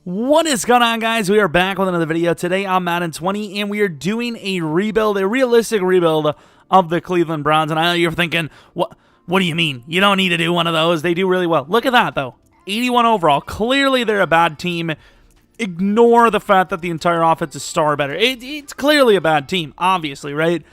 What is going on, guys? We are back with another video today on Madden 20, and we are doing a rebuild, a realistic rebuild of the Cleveland Browns. And I know you're thinking, what do you mean? You don't need to do one of those. They do really well. Look at that, though. 81 overall. Clearly, they're a bad team. Ignore the fact that the entire offense is star better. It's clearly a bad team, obviously, right?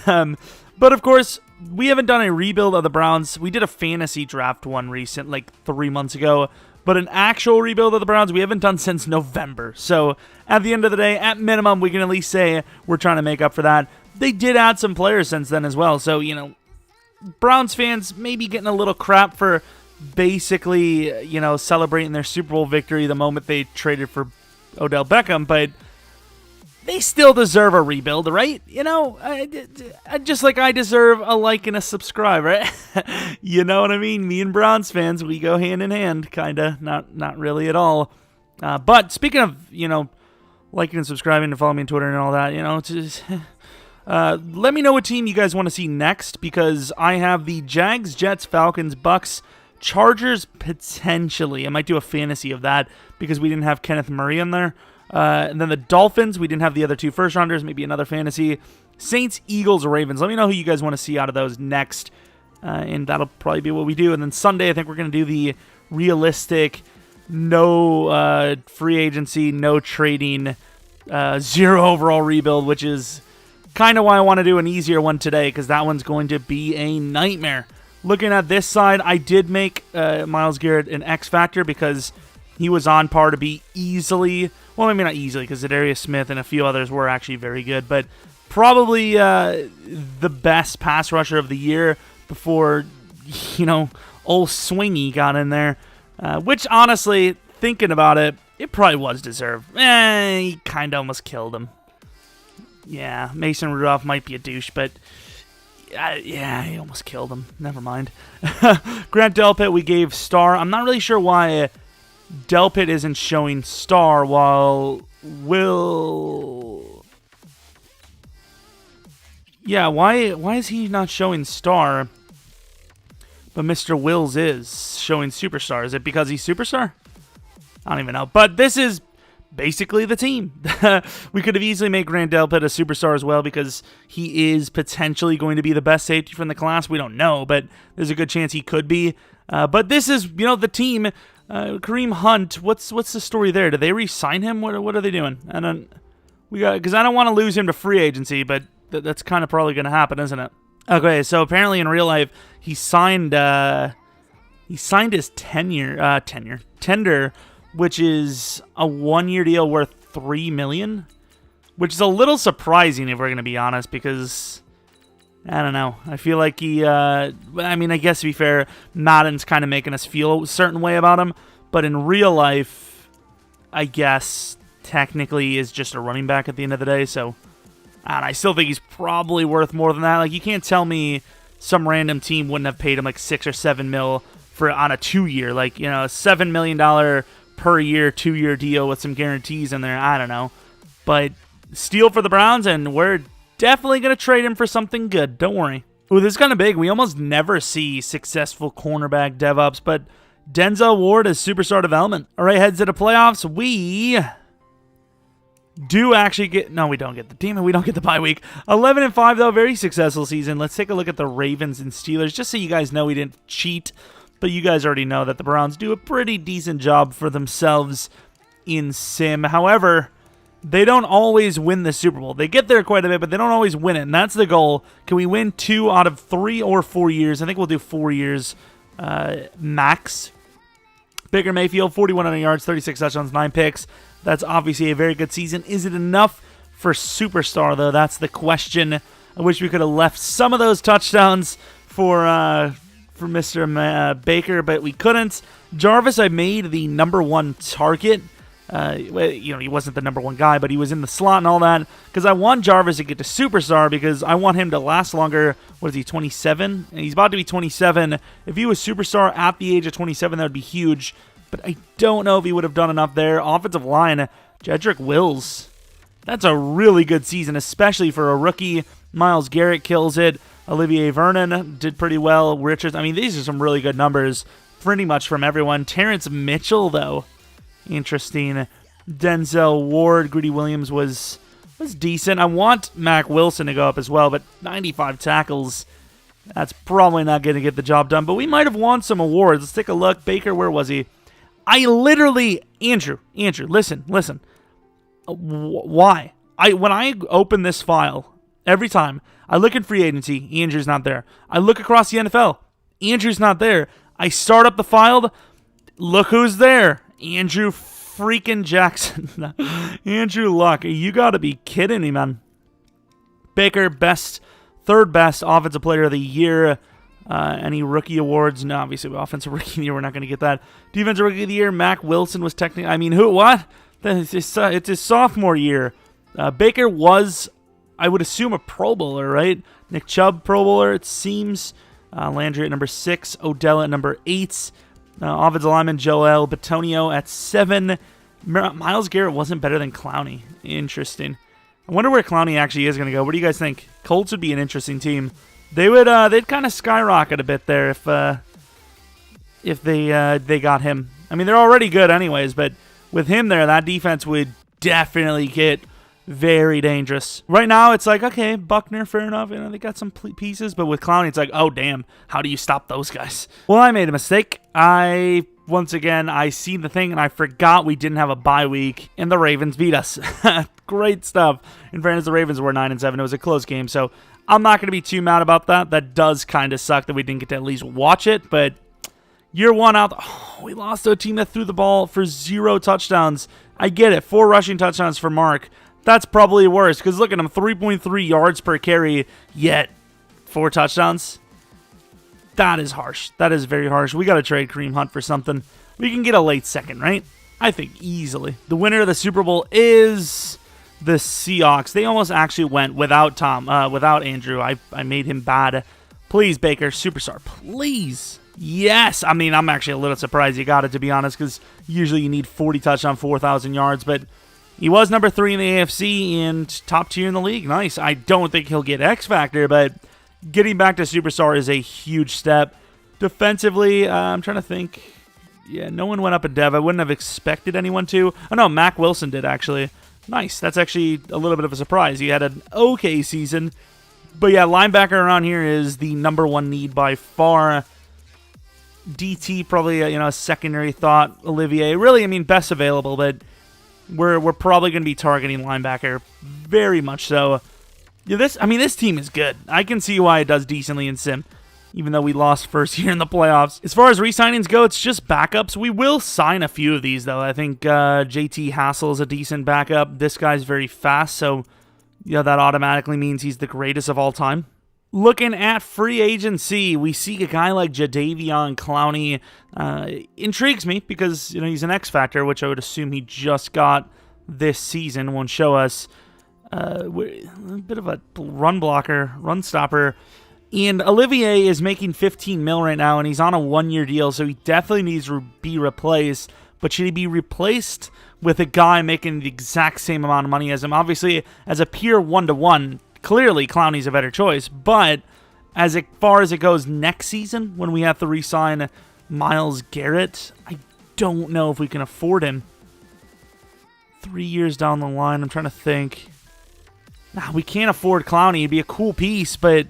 But, of course, we haven't done a rebuild of the Browns. We did a fantasy draft one recent, like 3 months ago. But an actual rebuild of the Browns, we haven't done since November. So, at the end of the day, at minimum, we can at least say we're trying to make up for that. They did add some players since then as well. So, you know, Browns fans may be getting a little crap for basically, you know, celebrating their Super Bowl victory the moment they traded for Odell Beckham. But they still deserve a rebuild, right? You know, just like I deserve a like and a subscribe, right? You know what I mean? Me and Browns fans, we go hand in hand, kind of. Not really at all. But speaking of, you know, liking and subscribing and following me on Twitter and all that, you know, just, let me know what team you guys want to see next, because I have the Jags, Jets, Falcons, Bucks, Chargers, potentially. I might do a fantasy of that because we didn't have Kenneth Murray in there. And then the Dolphins, we didn't have the other two first-rounders, maybe another fantasy. Saints, Eagles, Ravens. Let me know who you guys want to see out of those next, and that'll probably be what we do. And then Sunday, I think we're going to do the realistic, no free agency, no trading, 0 overall rebuild, which is kind of why I want to do an easier one today, because that one's going to be a nightmare. Looking at this side, I did make Myles Garrett an X factor because he was on par to be easily, well, maybe not easily, because Zadarius Smith and a few others were actually very good, but probably the best pass rusher of the year before, you know, old Swingy got in there, which honestly, thinking about it, it probably was deserved. He kind of almost killed him. Yeah, Mason Rudolph might be a douche, but yeah, he almost killed him. Never mind. Grant Delpit, we gave star. I'm not really sure why Delpit isn't showing star while Will... Yeah, why is he not showing star, but Mr. Wills is showing superstar? Is it because he's superstar? I don't even know. But this is basically the team. We could have easily made Grant Delpit a superstar as well, because he is potentially going to be the best safety from the class. We don't know, but there's a good chance he could be. But this is, you know, the team. Kareem Hunt, what's the story there? Did they re-sign him? What are they doing? Because I don't want to lose him to free agency, but that's kind of probably going to happen, isn't it? Okay, so apparently in real life he signed his tender, which is a 1-year deal worth $3 million, which is a little surprising if we're going to be honest, because I don't know. I feel like I mean, I guess to be fair, Madden's kind of making us feel a certain way about him, but in real life, I guess technically is just a running back at the end of the day, so I still think he's probably worth more than that. Like, you can't tell me some random team wouldn't have paid him like $6 or $7 mil on a 2-year, like, you know, a $7 million per year 2-year deal with some guarantees in there. I don't know, but steal for the Browns, and we're definitely going to trade him for something good. Don't worry. Ooh, this is kind of big. We almost never see successful cornerback dev-ups, but Denzel Ward is superstar development. All right, heads to the playoffs. We do actually get... No, we don't get the... Damn it, we don't get the bye week. 11-5, though. Very successful season. Let's take a look at the Ravens and Steelers, just so you guys know we didn't cheat, but you guys already know that the Browns do a pretty decent job for themselves in Sim. However, they don't always win the Super Bowl. They get there quite a bit, but they don't always win it, and that's the goal. Can we win 2 out of 3 or 4 years? I think we'll do 4 years max. Baker Mayfield, 4,100 yards, 36 touchdowns, 9 picks. That's obviously a very good season. Is it enough for superstar, though? That's the question. I wish we could have left some of those touchdowns for Mr. Baker, but we couldn't. Jarvis, I made the #1 target. You know, he wasn't the #1 guy, but he was in the slot and all that, because I want Jarvis to get to superstar, because I want him to last longer. What is he, 27? And he's about to be 27. If he was superstar at the age of 27, that would be huge, but I don't know if he would have done enough there. Offensive line, Jedrick Wills. That's a really good season, especially for a rookie. Myles Garrett kills it. Olivier Vernon did pretty well. Richards, I mean, these are some really good numbers pretty much from everyone. Terrence Mitchell, though, Interesting. Denzel Ward, Greedy Williams was decent. I want Mac Wilson to go up as well, but 95 tackles, that's probably not going to get the job done. But we might have won some awards. Let's take a look. Baker, where was he? I literally, Andrew, listen. Why? When I open this file, every time, I look at free agency, Andrew's not there. I look across the NFL, Andrew's not there. I start up the file, look who's there. Andrew freaking Jackson. Andrew Luck. You got to be kidding me, man. Baker, third best offensive player of the year. Any rookie awards? No, obviously, offensive rookie of the year, we're not going to get that. Defensive rookie of the year, Mac Wilson was technically, I mean, what? It's his sophomore year. Baker was, I would assume, a Pro Bowler, right? Nick Chubb, Pro Bowler, it seems. Landry at number 6, Odell at number 8. Offensive lineman Joel Bitonio at 7. Myles Garrett wasn't better than Clowney. Interesting. I wonder where Clowney actually is going to go. What do you guys think? Colts would be an interesting team. They'd kind of skyrocket a bit there if they got him. I mean, they're already good anyways, but with him there, that defense would definitely get very dangerous. Right now, it's like, okay, Buckner, fair enough. They got some pieces, but with Clowney, it's like, oh, damn, how do you stop those guys? Well, I made a mistake. Once again, I seen the thing, and I forgot we didn't have a bye week, and the Ravens beat us. Great stuff. In fairness, the Ravens were 9-7. It was a close game, so I'm not going to be too mad about that. That does kind of suck that we didn't get to at least watch it, but year one out, we lost to a team that threw the ball for 0 touchdowns. I get it, 4 rushing touchdowns for Mark. That's probably worse, because look at him, 3.3 yards per carry, yet 4 touchdowns. That is harsh. That is very harsh. We got to trade Kareem Hunt for something. We can get a late second, right? I think easily. The winner of the Super Bowl is the Seahawks. They almost actually went without Andrew. I made him bad. Please, Baker, superstar, please. Yes. I mean, I'm actually a little surprised you got it, to be honest, because usually you need 40 touchdowns, 4,000 yards, but he was number 3 in the AFC and top tier in the league. Nice. I don't think he'll get X Factor, but getting back to superstar is a huge step. Defensively, I'm trying to think. Yeah, no one went up in dev. I wouldn't have expected anyone to. Oh, no, Mac Wilson did, actually. Nice. That's actually a little bit of a surprise. He had an okay season. But yeah, linebacker around here is the number 1 need by far. DT, probably a secondary thought. Olivier, really, I mean, best available, but we're probably going to be targeting linebacker, very much so. Yeah, this team is good. I can see why it does decently in Sim, even though we lost first year in the playoffs. As far as re-signings go, it's just backups. We will sign a few of these, though. I think JT Hassel is a decent backup. This guy's very fast, so that automatically means he's the greatest of all time. Looking at free agency, we see a guy like Jadeveon Clowney. Intrigues me because he's an X Factor, which I would assume he just got this season. Won't show us a bit of a run blocker, run stopper. And Olivier is making $15 million right now, and he's on a 1-year deal, so he definitely needs to be replaced. But should he be replaced with a guy making the exact same amount of money as him? Obviously, as a pure 1-to-1, clearly Clowney's a better choice. But as far as it goes next season, when we have to re-sign Myles Garrett, I don't know if we can afford him. 3 years down the line, I'm trying to think. Nah, we can't afford Clowney. It'd be a cool piece, but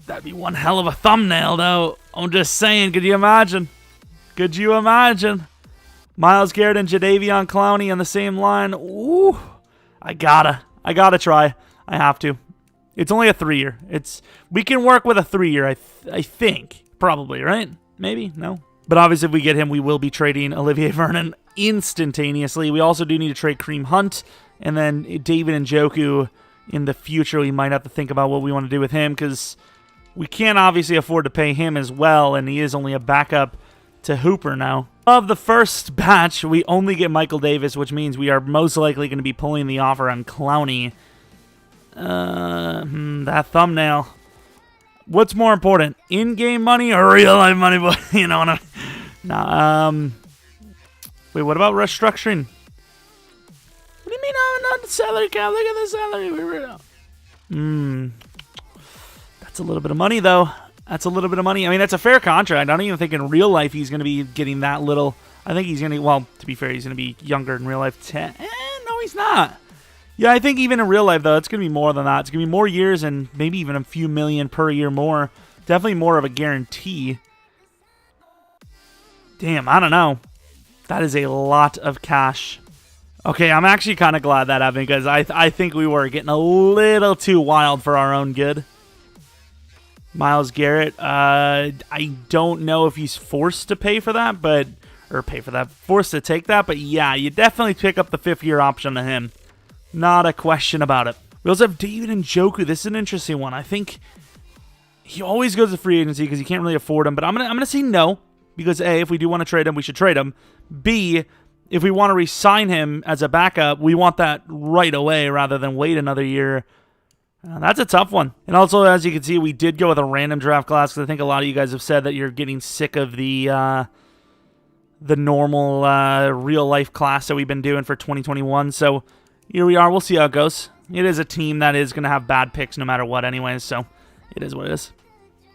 that'd be one hell of a thumbnail, though. I'm just saying, could you imagine? Could you imagine? Myles Garrett and Jadeveon Clowney on the same line. Ooh, I gotta try. I have to. It's only a 3-year. We can work with a 3-year, I think. Probably, right? Maybe? No? But obviously, if we get him, we will be trading Olivier Vernon instantaneously. We also do need to trade Kareem Hunt. And then David Njoku in the future, we might have to think about what we want to do with him because we can't obviously afford to pay him as well, and he is only a backup to Hooper now. Of the first batch, we only get Michael Davis, which means we are most likely going to be pulling the offer on Clowney. That thumbnail. What's more important, in-game money or real-life money? You know what I mean? Nah, wait, what about restructuring? What do you mean, not the salary cap? Look at the salary. That's a little bit of money, though. That's a little bit of money. I mean, that's a fair contract. I don't even think in real life he's going to be getting that little. I think he's going to, well, to be fair, he's going to be younger in real life. 10? No, he's not. Yeah, I think even in real life, though, it's going to be more than that. It's going to be more years and maybe even a few million per year more. Definitely more of a guarantee. Damn, I don't know. That is a lot of cash. Okay, I'm actually kind of glad that happened because I think we were getting a little too wild for our own good. Myles Garrett, I don't know if he's forced to pay for that, forced to take that, but yeah, you definitely pick up the 5th-year option to him. Not a question about it. We also have David Njoku. This is an interesting one. I think he always goes to free agency because you can't really afford him, but I'm gonna say no because A, if we do want to trade him, we should trade him. B, if we want to re-sign him as a backup, we want that right away rather than wait another year. That's a tough one. And also, as you can see, we did go with a random draft class because I think a lot of you guys have said that you're getting sick of the normal real-life class that we've been doing for 2021. So here we are. We'll see how it goes. It is a team that is going to have bad picks no matter what anyways, so it is what it is.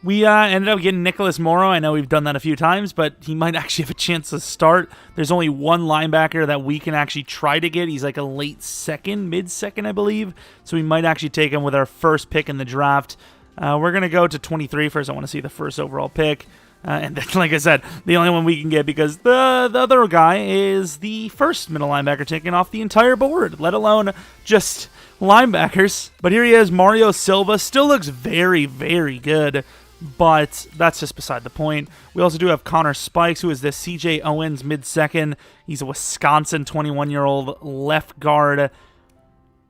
We ended up getting Nicholas Morrow. I know we've done that a few times, but he might actually have a chance to start. There's only one linebacker that we can actually try to get. He's like a late second, mid-second, I believe. So we might actually take him with our first pick in the draft. We're going to go to 23 first. I want to see the first overall pick. And then, like I said, the only one we can get because the other guy is the first middle linebacker taken off the entire board, let alone just linebackers. But here he is, Mario Silva. Still looks very, very good. But that's just beside the point. We also do have Connor Spikes, who is the C.J. Owens mid-second. He's a Wisconsin 21-year-old left guard.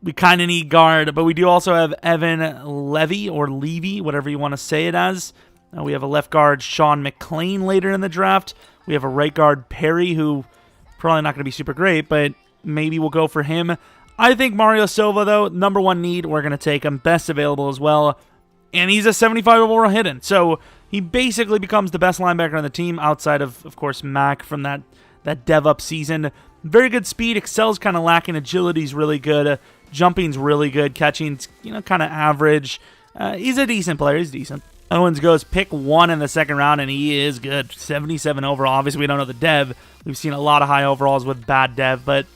We kind of need guard, but we do also have Evan Levy, or Levy, whatever you want to say it as. We have a left guard, Sean McClain, later in the draft. We have a right guard, Perry, who probably not going to be super great, but maybe we'll go for him. I think Mario Silva, though, number one need, we're going to take him. Best available as well. And he's a 75 overall hidden. So he basically becomes the best linebacker on the team outside of course, Mac from that dev up season. Very good speed. Excels kind of lacking. Agility's really good. Jumping's really good. Catching's, kind of average. He's a decent player. He's decent. Owens goes pick 1 in the second round, and he is good. 77 overall. Obviously, we don't know the dev. We've seen a lot of high overalls with bad dev, but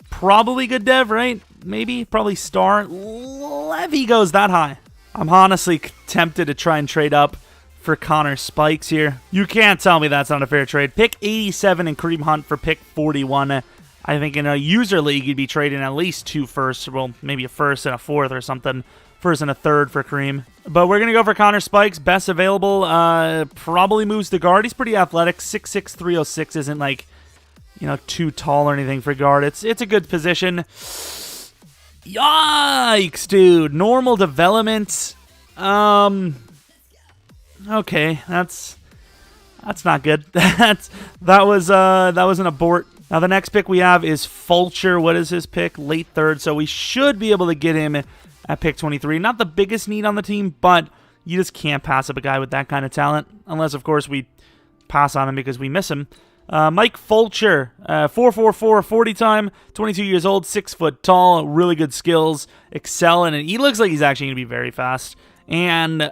probably good dev, right? Maybe. Probably star. Levy goes that high. I'm honestly tempted to try and trade up for Connor Spikes here. You can't tell me that's not a fair trade. Pick 87 and Kareem Hunt for pick 41. I think in a user league, you'd be trading at least 2 firsts. Well, maybe a first and a fourth or something. First and a third for Kareem. But we're going to go for Connor Spikes. Best available. Probably moves to guard. He's pretty athletic. 6'6", 306 isn't like, too tall or anything for guard. It's a good position. Yikes, dude. Normal development. Okay, that's not good. that was an abort. Now the next pick we have is Fulcher. What is his pick? Late third. So we should be able to get him at pick 23. Not the biggest need on the team, but you just can't pass up a guy with that kind of talent unless, of course, we pass on him because we miss him. Mike Fulcher, 4.44 40 time, 22 years old, 6 foot tall, really good skills, excel in it. He looks like he's actually going to be very fast, and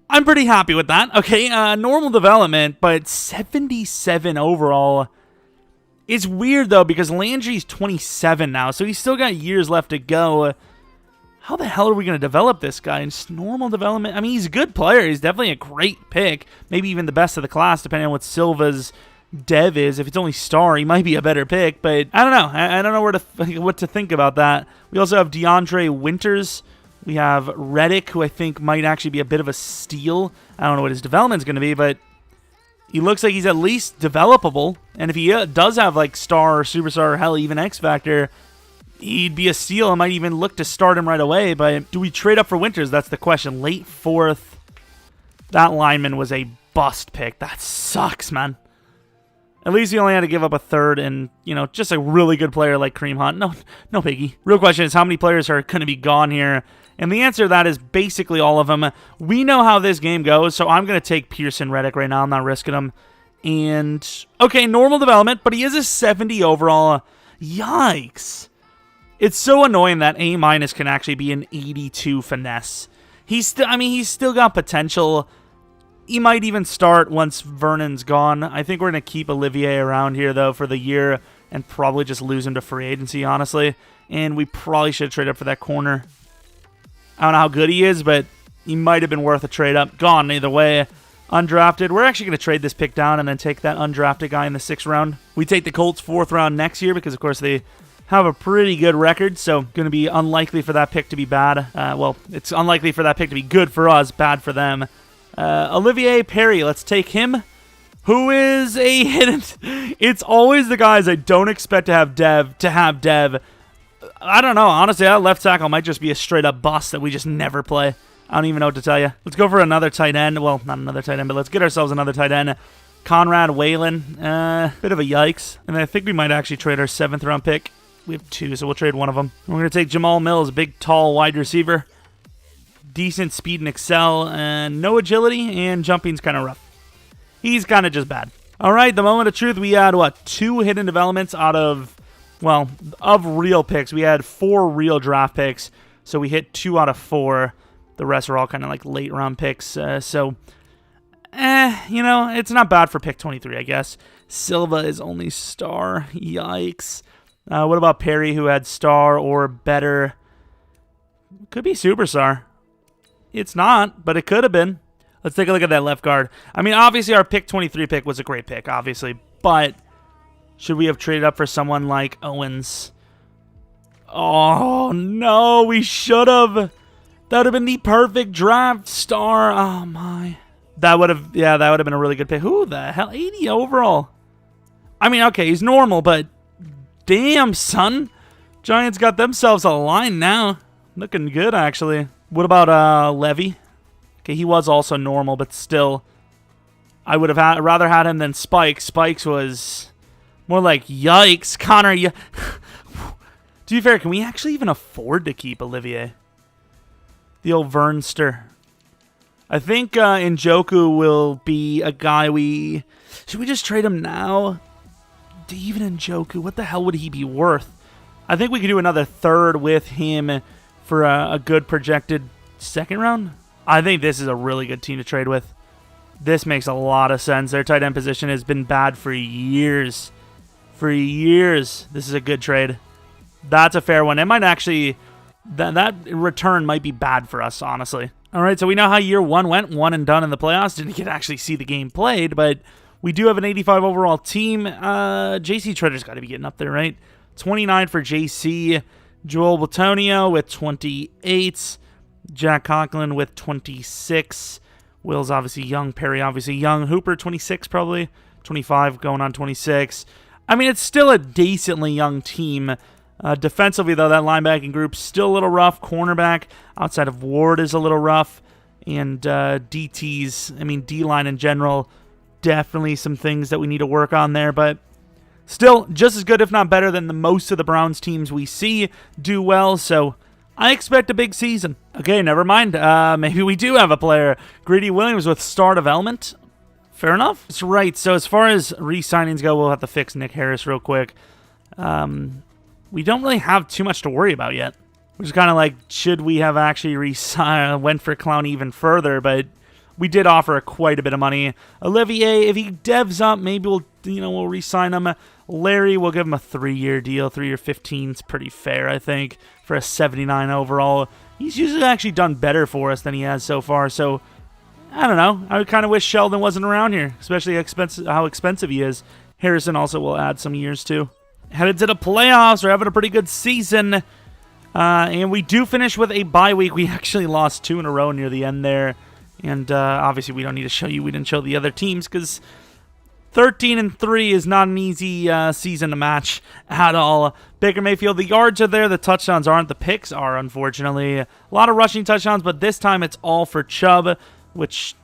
I'm pretty happy with that. Okay, normal development, but 77 overall. It's weird, though, because Landry's 27 now, so he's still got years left to go. How the hell are we going to develop this guy? It's normal development. I mean, he's a good player. He's definitely a great pick. Maybe even the best of the class, depending on what Silva's dev is. If it's only star, he might be a better pick. But I don't know. I don't know what to think about that. We also have Deandre Winters. We have Reddick, who I think might actually be a bit of a steal. I don't know what his development's going to be, but he looks like he's at least developable. And if he does have like star or superstar or hell, even X Factor, he'd be a steal. I might even look to start him right away, but do we trade up for Winters? That's the question. Late 4th. That lineman was a bust pick. That sucks, man. At least he only had to give up a third and, just a really good player like Kareem Hunt. No biggie. Real question is how many players are going to be gone here? And the answer to that is basically all of them. We know how this game goes, so I'm going to take Pearson Reddick right now. I'm not risking him. And, okay, normal development, but he is a 70 overall. Yikes. It's so annoying that A- can actually be an 82 finesse. He's still got potential. he might even start once Vernon's gone. I think we're going to keep Olivier around here, though, for the year and probably just lose him to free agency, honestly. And we probably should trade up for that corner. I don't know how good he is, but he might have been worth a trade up. Gone either way. Undrafted. We're actually going to trade this pick down and then take that undrafted guy in the 6th round. We take the Colts 4th round next year because, of course, they have a pretty good record, so going to be unlikely for that pick to be bad. Well, it's unlikely for that pick to be good for us, bad for them. Olivier Perry, let's take him. Who is a hidden... It's always the guys I don't expect to have Dev. I don't know. Honestly, that left tackle might just be a straight-up bust that we just never play. I don't even know what to tell you. Let's go for another tight end. Well, not another tight end, but let's get ourselves another tight end. Conrad Whalen. Bit of a yikes. And I think we might actually trade our 7th round pick. We have 2, so we'll trade one of them. We're going to take Jamal Mills, big, tall, wide receiver. Decent speed and excel, and no agility, and jumping's kind of rough. He's kind of just bad. All right, the moment of truth. We had, 2 hidden developments out of, of real picks. We had 4 real draft picks, so we hit 2 out of 4. The rest are all kind of like late round picks. It's not bad for pick 23, I guess. Silva is only star. Yikes. What about Perry, who had star or better? Could be superstar. It's not, but it could have been. Let's take a look at that left guard. I mean, obviously, our pick 23 pick was a great pick, obviously. But should we have traded up for someone like Owens? Oh, no, we should have. That would have been the perfect draft star. Oh, my. That would have been a really good pick. Who the hell? 80 overall. I mean, okay, he's normal, but damn, son. Giants got themselves a line now. Looking good, actually. What about Levy? Okay, he was also normal, but still. I would have rather had him than Spikes. Spikes was more like, yikes. Connor, to be fair, can we actually even afford to keep Olivier? The old Vernster. I think Njoku will be a guy we... Should we just trade him now? Even Njoku, what the hell would he be worth? I think we could do another 3rd with him for a good projected 2nd round. I think this is a really good team to trade with. This makes a lot of sense. Their tight end position has been bad for years. For years. This is a good trade. That's a fair one. It might actually... That return might be bad for us, honestly. All right, so we know how year 1 went. 1 and done in the playoffs. Didn't get to actually see the game played, but we do have an 85 overall team. JC Tretter's got to be getting up there, right? 29 for JC. Joel Batonio with 28. Jack Conklin with 26. Will's obviously young. Perry obviously young. Hooper, 26 probably. 25 going on 26. I mean, it's still a decently young team. Defensively, though, that linebacking group's still a little rough. Cornerback outside of Ward is a little rough. And D-line in general, definitely some things that we need to work on there. But still, just as good, if not better, than most of the Browns teams we see do well. So I expect a big season. Okay, never mind. Maybe we do have a player. Greedy Williams with star development. Fair enough. That's right. So as far as re-signings go, we'll have to fix Nick Harris real quick. We don't really have too much to worry about yet. Which is kind of like, should we have actually went for Clown even further? But we did offer quite a bit of money. Olivier, if he devs up, maybe we'll re-sign him. Larry, we'll give him a 3-year deal. 3-year 15 is pretty fair, I think, for a 79 overall. He's usually actually done better for us than he has so far. So, I don't know. I kind of wish Sheldon wasn't around here, especially how expensive he is. Harrison also will add some years, too. Headed to the playoffs. We're having a pretty good season. And we do finish with a bye week. We actually lost 2 in a row near the end there. And obviously we don't need to show you. We didn't show the other teams because 13-3 is not an easy season to match at all. Baker Mayfield, the yards are there. The touchdowns aren't. The picks are, unfortunately. A lot of rushing touchdowns, but this time it's all for Chubb, which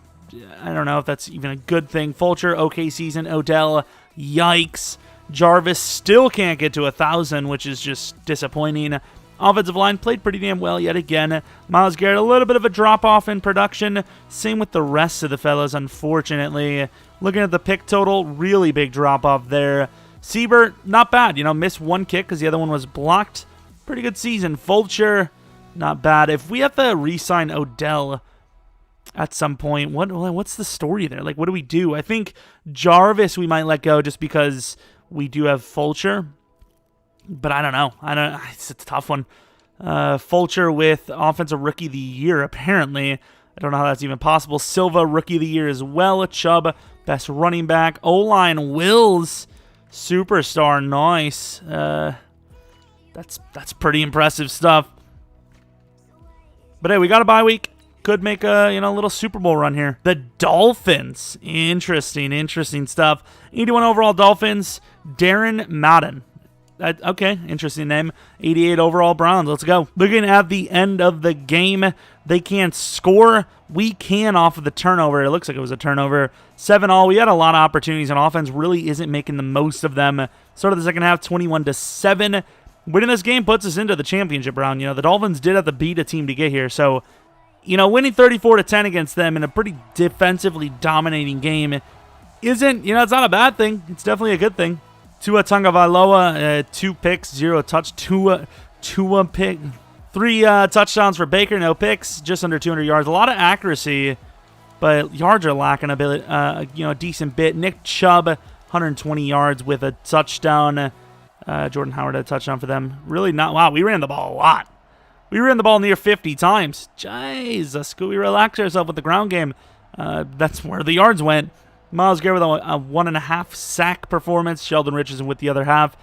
I don't know if that's even a good thing. Fulcher, okay season. Odell, yikes. Jarvis still can't get to 1,000, which is just disappointing. Offensive line played pretty damn well yet again. Myles Garrett, a little bit of a drop-off in production. Same with the rest of the fellas, unfortunately. Looking at the pick total, really big drop-off there. Siebert, not bad. Missed 1 kick because the other one was blocked. Pretty good season. Fulcher, not bad. If we have to re-sign Odell, at some point. What's the story there? Like, what do we do? I think Jarvis we might let go just because we do have Fulcher. But I don't know. It's a tough one. Fulcher with Offensive Rookie of the Year, apparently. I don't know how that's even possible. Silva, Rookie of the Year as well. Chubb, Best Running Back. O-line, Wills, Superstar, nice. That's pretty impressive stuff. But hey, we got a bye week. Could make a little Super Bowl run here. The Dolphins, interesting stuff. 81 overall Dolphins. Darren Madden. Okay, interesting name. 88 overall Browns. Let's go. Looking at the end of the game, they can't score. We can off of the turnover. It looks like it was a turnover. 7-all. We had a lot of opportunities, and offense really isn't making the most of them. Start of the second half, 21-7. Winning this game puts us into the championship round. The Dolphins did have to beat a team to get here, so winning 34-10 against them in a pretty defensively dominating game isn't, it's not a bad thing. It's definitely a good thing. Tua Tagovailoa, 2 picks, 0 touch. Tua pick, 3 touchdowns for Baker, no picks, just under 200 yards. A lot of accuracy, but yards are lacking a bit. A decent bit. Nick Chubb, 120 yards with a touchdown. Jordan Howard had a touchdown for them. Really not. Wow, we ran the ball a lot. We ran the ball near 50 times. Jesus, could we relax ourselves with the ground game? That's where the yards went. Myles Garrett with a 1.5 sack performance. Sheldon Richardson with the other half.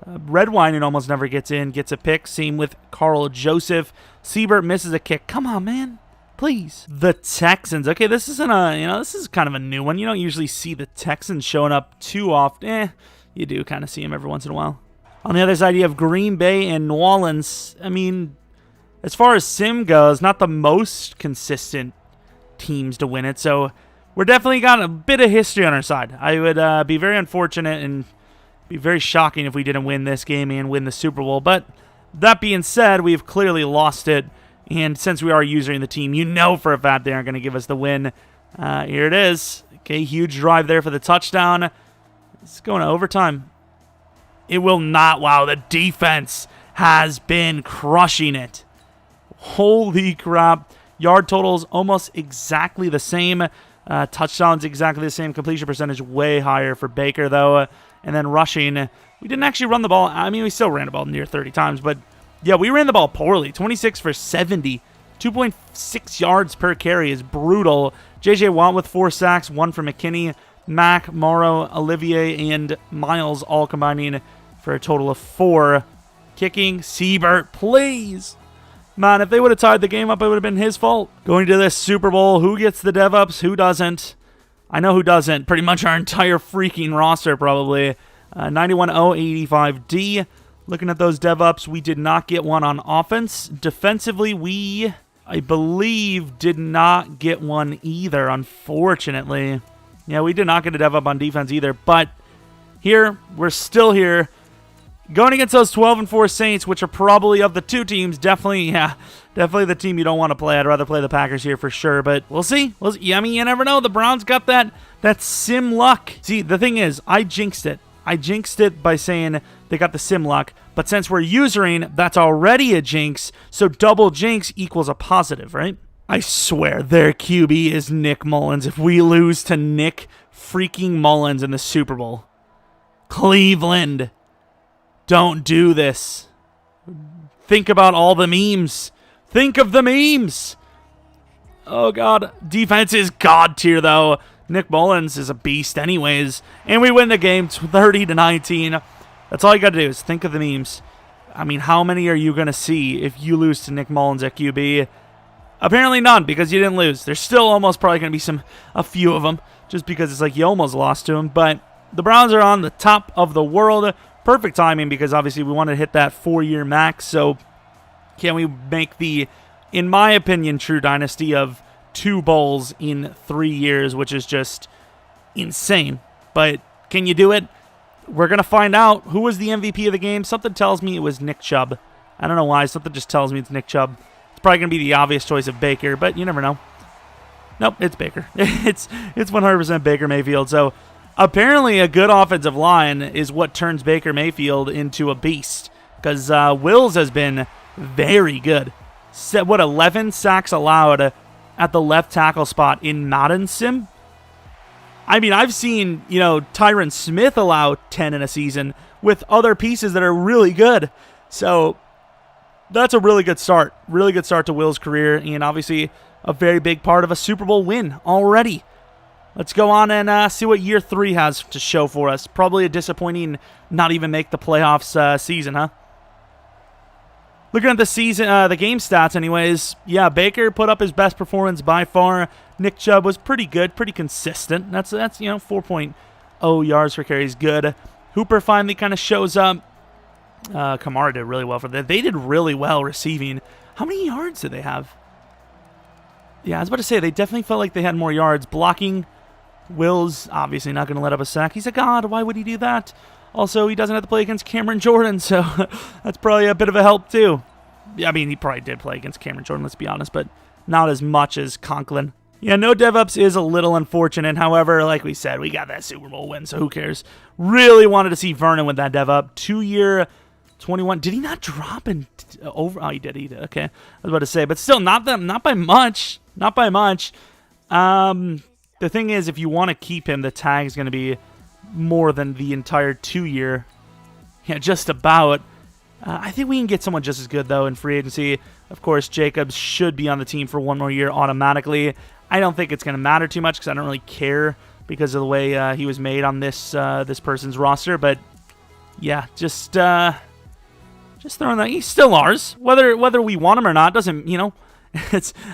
Redwine almost never gets in. Gets a pick. Same with Carl Joseph. Siebert misses a kick. Come on, man. Please. The Texans. Okay, this isn't this is kind of a new one. You don't usually see the Texans showing up too often. You do kind of see them every once in a while. On the other side, you have Green Bay and New Orleans. I mean, as far as sim goes, not the most consistent teams to win it. So we're definitely got a bit of history on our side. I would be very unfortunate and be very shocking if we didn't win this game and win the Super Bowl. But that being said, we've clearly lost it. And since we are using the team, for a fact they aren't going to give us the win. Here it is. Okay, huge drive there for the touchdown. It's going to overtime. It will not. Wow, the defense has been crushing it. Holy crap. Yard totals almost exactly the same. Touchdowns exactly the same. Completion percentage way higher for Baker, though. And then rushing. We didn't actually run the ball. I mean, we still ran the ball near 30 times. But, yeah, we ran the ball poorly. 26 for 70. 2.6 yards per carry is brutal. J.J. Watt with 4 sacks. 1 for McKinney. Mac, Morrow, Olivier, and Miles all combining for a total of 4. Kicking, Siebert, please. Man, if they would have tied the game up, it would have been his fault. Going to this Super Bowl, who gets the dev-ups, who doesn't? I know who doesn't. Pretty much our entire freaking roster, probably. 91-0-85D. Looking at those dev-ups, we did not get one on offense. Defensively, we, I believe, did not get one either, unfortunately. Yeah, we did not get a dev-up on defense either, but here, we're still here. Going against those 12-4 Saints, which are probably of the two teams, definitely the team you don't want to play. I'd rather play the Packers here for sure, but we'll see. I mean, you never know. The Browns got that sim luck. See, the thing is, I jinxed it. I jinxed it by saying they got the sim luck, but since we're usering, that's already a jinx, so double jinx equals a positive, right? I swear, their QB is Nick Mullins. If we lose to Nick freaking Mullins in the Super Bowl, Cleveland, don't do this. Think about all the memes. Think of the memes. Oh, God. Defense is God tier, though. Nick Mullins is a beast anyways. And we win the game 30-19. That's all you got to do is think of the memes. I mean, how many are you going to see if you lose to Nick Mullins at QB? Apparently none, because you didn't lose. There's still almost probably going to be a few of them, just because it's like you almost lost to him. But the Browns are on the top of the world. Perfect timing, because obviously we want to hit that 4-year max. So can we make the, in my opinion, true dynasty of 2 bowls in 3 years, which is just insane. But can you do it? We're going to find out. Who was the MVP of the game? Something tells me it was Nick Chubb. I don't know why. Something just tells me it's Nick Chubb. It's probably going to be the obvious choice of Baker, but you never know. Nope, it's Baker. It's 100% Baker Mayfield. So apparently a good offensive line is what turns Baker Mayfield into a beast, because Wills has been very good. 11 sacks allowed, at the left tackle spot in Madden Sim. I mean, I've seen, Tyron Smith allow 10 in a season with other pieces that are really good. So that's a really good start. Really good start to Will's career, and obviously a very big part of a Super Bowl win already. Let's go on and see what year 3 has to show for us. Probably a disappointing not even make the playoffs season, huh? Looking at the season, the game stats anyways, yeah, Baker put up his best performance by far. Nick Chubb was pretty good, pretty consistent. That's 4.0 yards per carry is good. Hooper finally kind of shows up. Kamara did really well for that. They did really well receiving. How many yards did they have? Yeah, I was about to say, they definitely felt like they had more yards. Blocking, Will's obviously not going to let up a sack. He's a god. Why would he do that? Also, he doesn't have to play against Cameron Jordan, so that's probably a bit of a help, too. Yeah, I mean, he probably did play against Cameron Jordan, let's be honest, but not as much as Conklin. Yeah, no dev-ups is a little unfortunate. However, like we said, we got that Super Bowl win, so who cares? Really wanted to see Vernon with that dev-up. 2-year, 21. Did he not drop in over? Oh, he did. Okay. I was about to say, but still, not by much. Not by much. The thing is, if you want to keep him, the tag is going to be more than the entire 2-year. Yeah, just about. I think we can get someone just as good, though, in free agency. Of course, Jacobs should be on the team for 1 more year automatically. I don't think it's going to matter too much because I don't really care because of the way he was made on this person's roster. But, yeah, just throwing that. He's still ours. Whether we want him or not doesn't,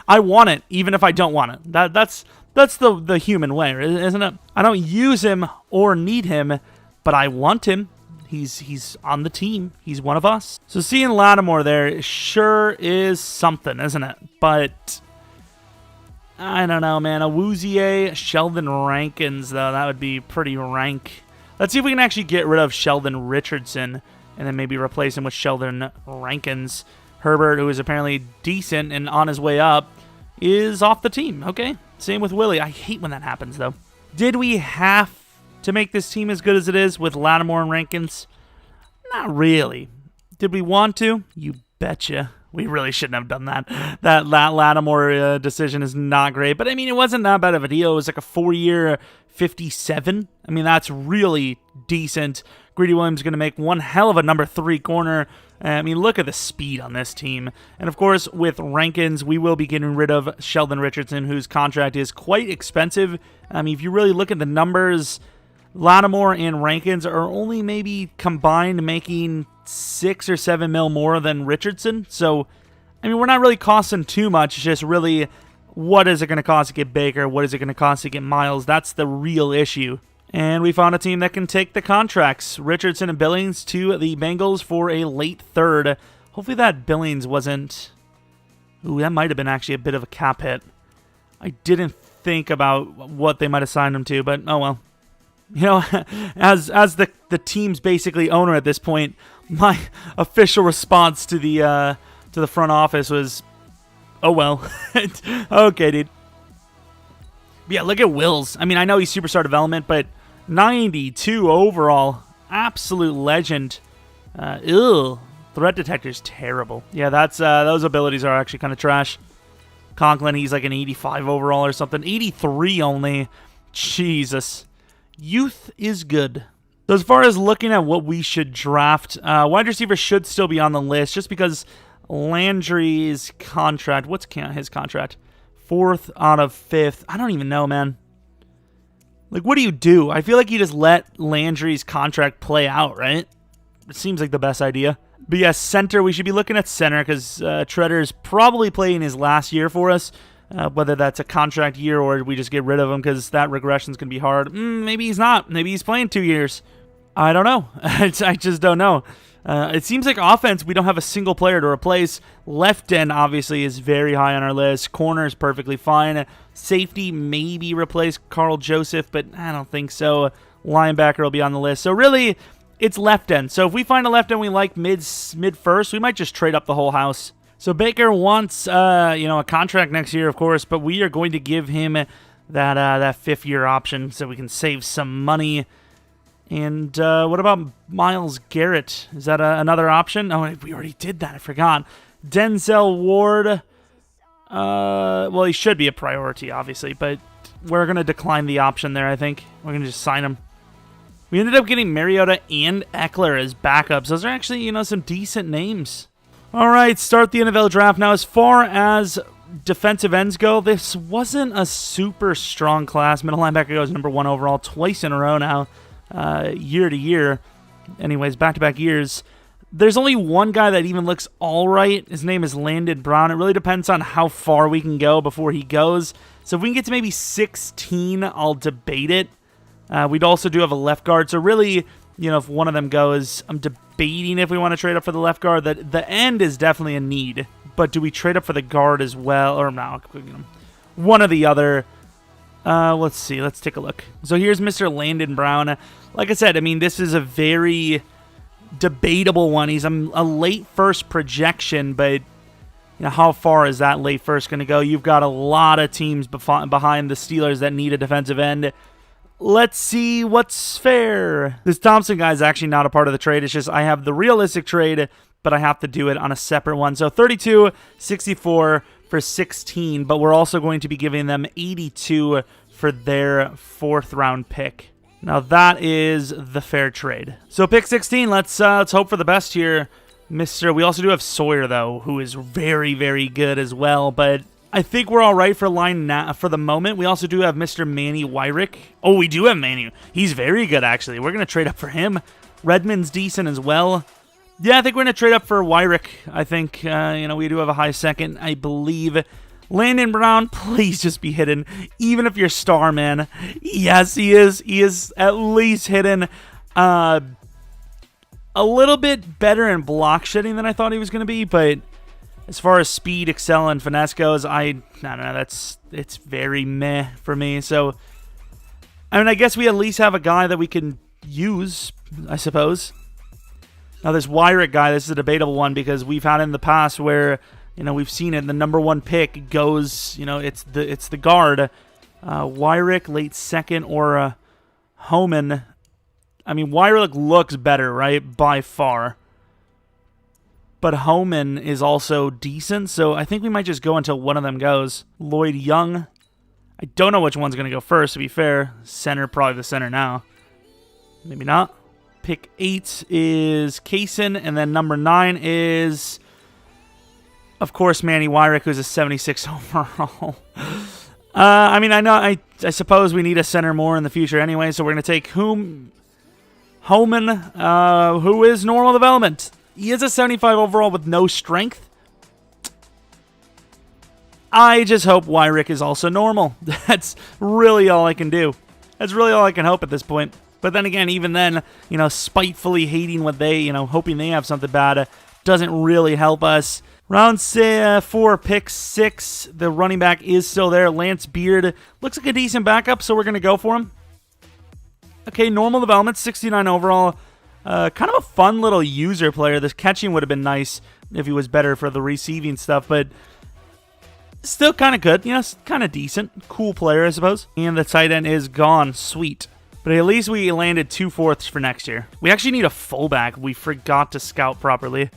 I want it even if I don't want it. That's the human way, isn't it? I don't use him or need him, but I want him. He's on the team. He's one of us. So seeing Lattimore there sure is something, isn't it? But I don't know, man. Awuzie, Sheldon Rankins, though, that would be pretty rank. Let's see if we can actually get rid of Sheldon Richardson and then maybe replace him with Sheldon Rankins. Herbert, who is apparently decent and on his way up, is off the team. Okay, same with Willie. I hate when that happens, though. Did we have to make this team as good as it is with Lattimore and Rankins? Not really. Did we want to? You betcha. We really shouldn't have done that. That Lattimore decision is not great. But, I mean, it wasn't that bad of a deal. It was like a 4-year 57. I mean, that's really decent. Greedy Williams is going to make one hell of a number 3 corner. I mean, look at the speed on this team. And, of course, with Rankins, we will be getting rid of Sheldon Richardson, whose contract is quite expensive. I mean, if you really look at the numbers, Lattimore and Rankins are only maybe combined making 6 or 7 mil more than Richardson. So, I mean, we're not really costing too much. It's just really, what is it going to cost to get Baker? What is it going to cost to get Miles? That's the real issue. And we found a team that can take the contracts. Richardson and Billings to the Bengals for a late 3rd. Hopefully that Billings wasn't... Ooh, that might have been actually a bit of a cap hit. I didn't think about what they might have signed him to, but oh well. As the team's basically owner at this point, my official response to the front office was, oh well. Okay, dude. But yeah, look at Wills. I mean, I know he's superstar development, but 92 overall, absolute legend. Threat detector's terrible. Yeah, that's those abilities are actually kind of trash. Conklin, he's like an 85 overall or something. 83 only. Jesus. Youth is good. So as far as looking at what we should draft, wide receiver should still be on the list just because Landry's contract, what's his contract? 4th out of 5th. I don't even know, man. Like, what do? I feel like you just let Landry's contract play out, right? It seems like the best idea. But yeah, center, we should be looking at center because Treader's probably playing his last year for us. Whether that's a contract year or we just get rid of him because that regression's going to be hard. Maybe he's not. Maybe he's playing 2 years. I don't know. I just don't know. It seems like offense, we don't have a single player to replace. Left end, obviously, is very high on our list. Corner is perfectly fine. Safety, maybe replace Carl Joseph, but I don't think so. Linebacker will be on the list. So really, it's left end. So if we find a left end we like mid-first, we might just trade up the whole house. So Baker wants, a contract next year, of course, but we are going to give him that 5th-year option so we can save some money. And what about Myles Garrett? Is that another option? Oh, we already did that. I forgot. Denzel Ward. Well, he should be a priority, obviously, but we're going to decline the option there, I think. We're going to just sign him. We ended up getting Mariota and Eckler as backups. Those are actually, some decent names. All right, start the NFL draft. Now, as far as defensive ends go, this wasn't a super strong class. Middle linebacker goes number 1 overall twice in a row now, year to year. Anyways, back-to-back years. There's only one guy that even looks all right. His name is Landon Brown. It really depends on how far we can go before he goes. So if we can get to maybe 16, I'll debate it. We'd also do have a left guard. So really, if one of them goes, I'm debating if we want to trade up for the left guard. The end is definitely a need. But do we trade up for the guard as well? Or no, one or the other. Let's see. Let's take a look. So here's Mr. Landon Brown. Like I said, this is a very debatable one. He's a late first projection, but how far is that late first going to go? You've got a lot of teams behind the Steelers that need a defensive end. Let's see what's fair. This Thompson guy is actually not a part of the trade. It's just I have the realistic trade, but I have to do it on a separate one. So 32, 64 for 16, but we're also going to be giving them 82 for their 4th round pick. Now that is the fair trade. So pick 16, let's hope for the best here. We also do have Sawyer though, who is very, very good as well, but I think we're all right for line now for the moment. We also do have Mr. Manny Wyrick. Oh, we do have Manny. He's very good, actually. We're going to trade up for him. Redmond's decent as well. Yeah, I think we're going to trade up for Wyrick. I think, we do have a high second, I believe. Landon Brown, please just be hidden. Even if you're star, man. Yes, he is. He is at least hidden. A little bit better in block shedding than I thought he was going to be, but as far as speed, excel, and finesse goes, it's very meh for me. So, I guess we at least have a guy that we can use, I suppose. Now, this Wyrick guy, this is a debatable one because we've had in the past where, we've seen it. The number 1 pick goes, it's the guard. Wyrick, late second, or Homan. Wyrick looks better, right, by far. But Homan is also decent, so I think we might just go until one of them goes. Lloyd Young. I don't know which one's going to go first, to be fair. Center, probably the center now. Maybe not. Pick 8 is Kaysen, and then number 9 is, of course, Manny Wyrick, who's a 76 overall. I suppose we need a center more in the future anyway, so we're going to take Homan, who is normal development. He is a 75 overall with no strength. I just hope Wyrick is also normal. That's really all I can do. That's really all I can hope at this point. But then again, even then, spitefully hating what they, hoping they have something bad doesn't really help us. Round 4, pick 6. The running back is still there. Lance Beard looks like a decent backup, so we're going to go for him. Okay, normal development, 69 overall. Kind of a fun little user player. This catching would have been nice if he was better for the receiving stuff, but still kind of good. Kind of decent. Cool player, I suppose. And the tight end is gone. Sweet. But at least we landed 2 fourths for next year. We actually need a fullback. We forgot to scout properly.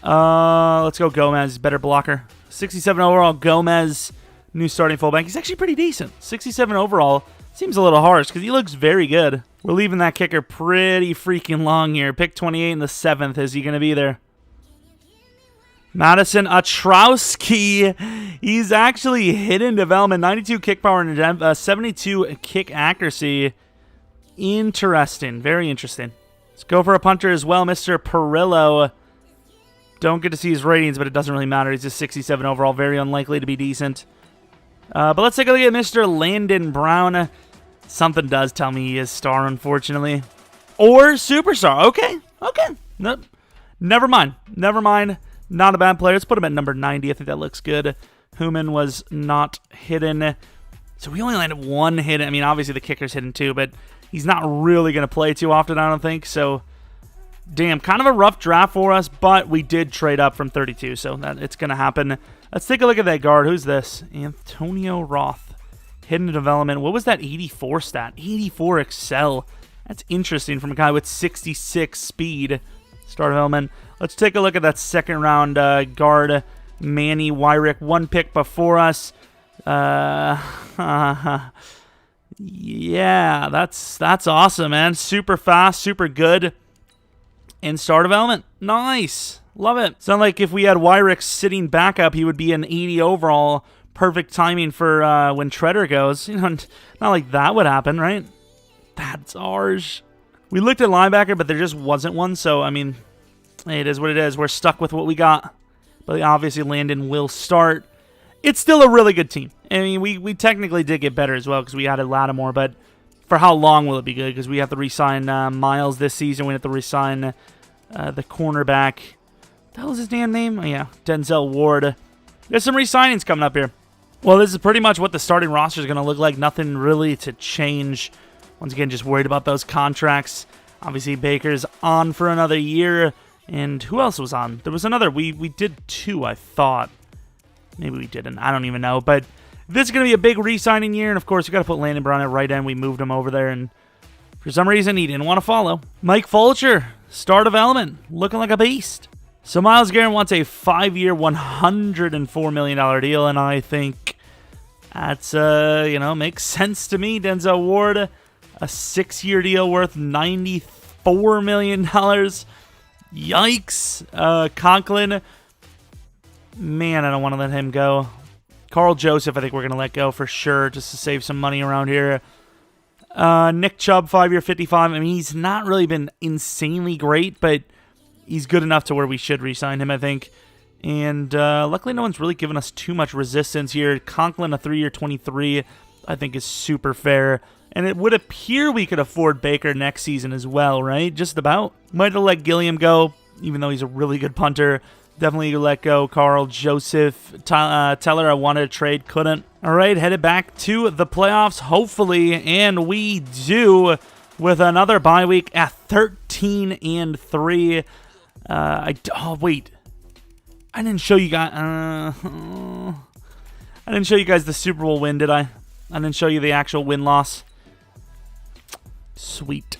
Let's go Gomez. Better blocker. 67 overall. Gomez, new starting fullback. He's actually pretty decent. 67 overall. Seems a little harsh because he looks very good. We're leaving that kicker pretty freaking long here. Pick 28 in the 7th. Is he going to be there? Madison Atrowski. He's actually hidden development. 92 kick power and 72 kick accuracy. Interesting. Very interesting. Let's go for a punter as well, Mr. Perillo. Don't get to see his ratings, but it doesn't really matter. He's just 67 overall. Very unlikely to be decent. But let's take a look at Mr. Landon Brown. Something does tell me he is star, unfortunately. Or superstar. Okay. Nope. Never mind. Not a bad player. Let's put him at number 90. I think that looks good. Human was not hidden. So we only landed 1 hit. Obviously the kicker's hidden too, but he's not really going to play too often, I don't think. So, damn, kind of a rough draft for us, but we did trade up from 32, so it's going to happen. Let's take a look at that guard. Who's this? Antonio Roth. Hidden development. What was that 84 stat? 84 excel. That's interesting from a guy with 66 speed. Star development. Let's take a look at that second round guard. Manny Wyrick, 1 pick before us. Yeah, that's awesome, man. Super fast, super good. In star development. Nice. Love it. It's not like if we had Wyrick sitting back up, he would be an 80 overall. Perfect timing for when Treader goes. Not like that would happen, right? That's ours. We looked at linebacker, but there just wasn't one. So, I mean, it is what it is. We're stuck with what we got. But obviously, Landon will start. It's still a really good team. I mean, we technically did get better as well because we added Lattimore. But for how long will it be good? Because we have to re-sign Miles this season. We have to re-sign the cornerback. What the hell is his damn name? Oh, yeah, Denzel Ward. There's some re-signings coming up here. Well, this is pretty much what the starting roster is going to look like. Nothing really to change. Once again, just worried about those contracts. Obviously, Baker's on for another year. And who else was on? There was another. We did 2, I thought. Maybe we didn't. I don't even know. But this is going to be a big re-signing year. And, of course, we got to put Landon Brown at right end. We moved him over there. And for some reason, he didn't want to follow. Mike Fulcher, star development, looking like a beast. So Myles Garrett wants a 5-year, $104 million deal, and I think that's, makes sense to me. Denzel Ward, a 6-year deal worth $94 million. Yikes. Conklin, man, I don't want to let him go. Carl Joseph, I think we're going to let go for sure, just to save some money around here. Nick Chubb, 5-year, $55. I mean, he's not really been insanely great, but he's good enough to where we should re-sign him, I think. And luckily, no one's really given us too much resistance here. Conklin, a 3-year, $23, I think is super fair. And it would appear we could afford Baker next season as well, right? Just about. Might have let Gilliam go, even though he's a really good punter. Definitely let go Carl Joseph. Teller, I wanted to trade, couldn't. All right, headed back to the playoffs, hopefully. And we do with another bye week at 13-3. Wait. I didn't show you guys. I didn't show you guys the Super Bowl win, did I? I didn't show you the actual win-loss. Sweet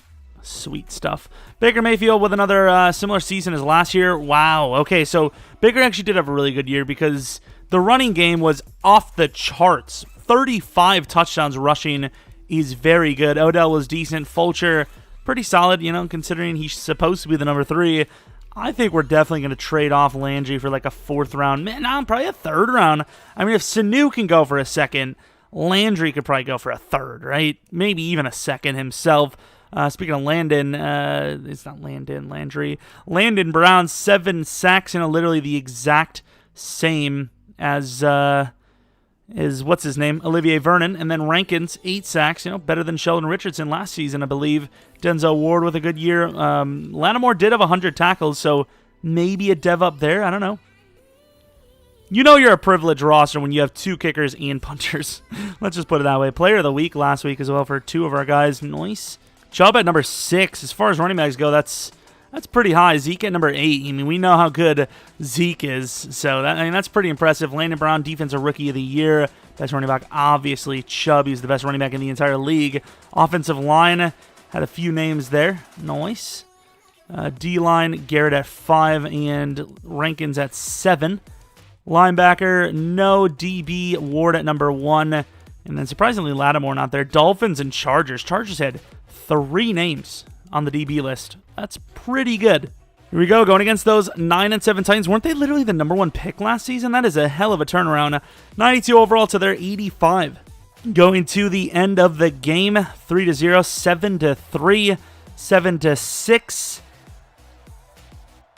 stuff. Baker Mayfield with another similar season as last year. Wow. Okay, so Baker actually did have a really good year because the running game was off the charts. 35 touchdowns rushing is very good. Odell was decent. Fulcher, pretty solid, considering he's supposed to be the number 3. I think we're definitely going to trade off Landry for like a 4th round. Man, no, probably a 3rd round. I mean, if Sanu can go for a 2nd, Landry could probably go for a 3rd, right? Maybe even a 2nd himself. Speaking of Landon, it's not Landry. Landon Brown, 7 sacks, literally the exact same as what's his name, Olivier Vernon, and then Rankins, 8 sacks, better than Sheldon Richardson last season, I believe. Denzel Ward with a good year. Lattimore did have 100 tackles, so maybe a dev up there. I don't know. You're a privileged roster when you have 2 kickers and punters. Let's just put it that way. Player of the week last week as well for 2 of our guys. Nice. Chubb at number 6. As far as running backs go, that's pretty high. Zeke at number 8. I mean, we know how good Zeke is, so that's pretty impressive. Landon Brown, defensive rookie of the year. Best running back, obviously. Chubb, he's the best running back in the entire league. Offensive line, had a few names there. Nice. D-line, Garrett at 5 and Rankins at 7. Linebacker, no. DB, Ward at number 1. And then surprisingly, Lattimore not there. Dolphins and Chargers. Chargers had 3 names on the DB list. That's pretty good. Here we go, going against those 9-7 Titans. Weren't they literally the number 1 pick last season? That is a hell of a turnaround. 92 overall to their 85. Going to the end of the game, 3-0, 7-3, 7-6.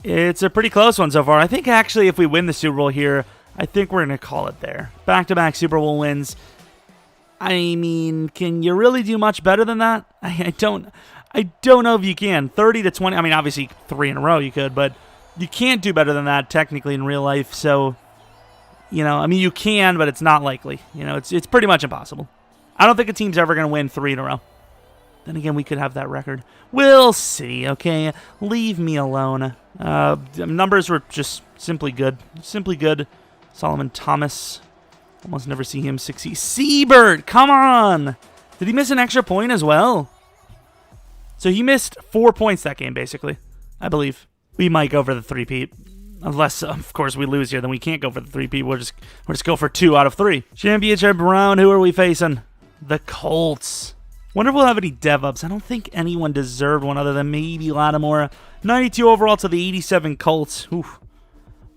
It's a pretty close one so far. I think actually if we win the Super Bowl here, I think we're going to call it there. Back-to-back Super Bowl wins. I mean, can you really do much better than that? I don't know if you can. 30-20. I mean, obviously 3 in a row you could, but you can't do better than that technically in real life. So, I mean, you can, but it's not likely. It's pretty much impossible. I don't think a team's ever going to win 3 in a row. Then again, we could have that record. We'll see, okay? Leave me alone. Numbers were just simply good. Simply good. Solomon Thomas. Almost never see him succeed. Siebert, come on! Did he miss an extra point as well? So he missed 4 points that game, basically. I believe. We might go for the 3-peat. Unless, of course, we lose here, then we can't go for the 3-peat. We'll just go for 2 out of 3. Championship round, who are we facing? The Colts. Wonder if we'll have any dev-ups. I don't think anyone deserved one other than maybe Lattimore. 92 overall to the 87 Colts. Ooh.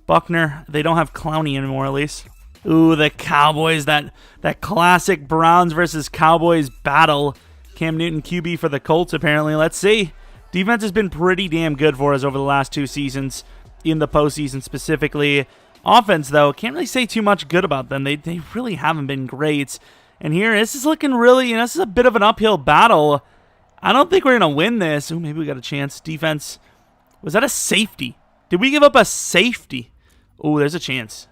Buckner. They don't have Clowney anymore, at least. Ooh, the Cowboys. That classic Browns versus Cowboys battle. Cam Newton QB for the Colts, apparently. Let's see. Defense has been pretty damn good for us over the last 2 seasons, in the postseason specifically. Offense, though, can't really say too much good about them. They really haven't been great. And here, this is looking really, this is a bit of an uphill battle. I don't think we're going to win this. Ooh, maybe we got a chance. Defense. Was that a safety? Did we give up a safety? Ooh, there's a chance.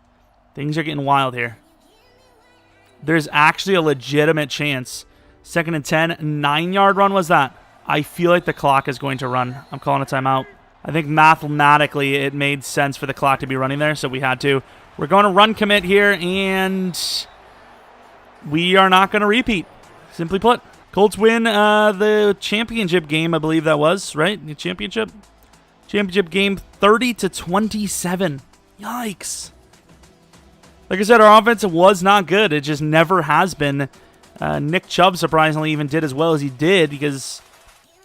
Things are getting wild here. There's actually a legitimate chance. 2nd and 10. 9-yard run was that. I feel like the clock is going to run. I'm calling a timeout. I think mathematically it made sense for the clock to be running there, so we had to. We're going to run commit here, and we are not going to repeat. Simply put. Colts win the championship game, I believe that was, right? The championship game 30-27. Yikes. Like I said, our offense was not good. It just never has been. Nick Chubb surprisingly even did as well as he did, because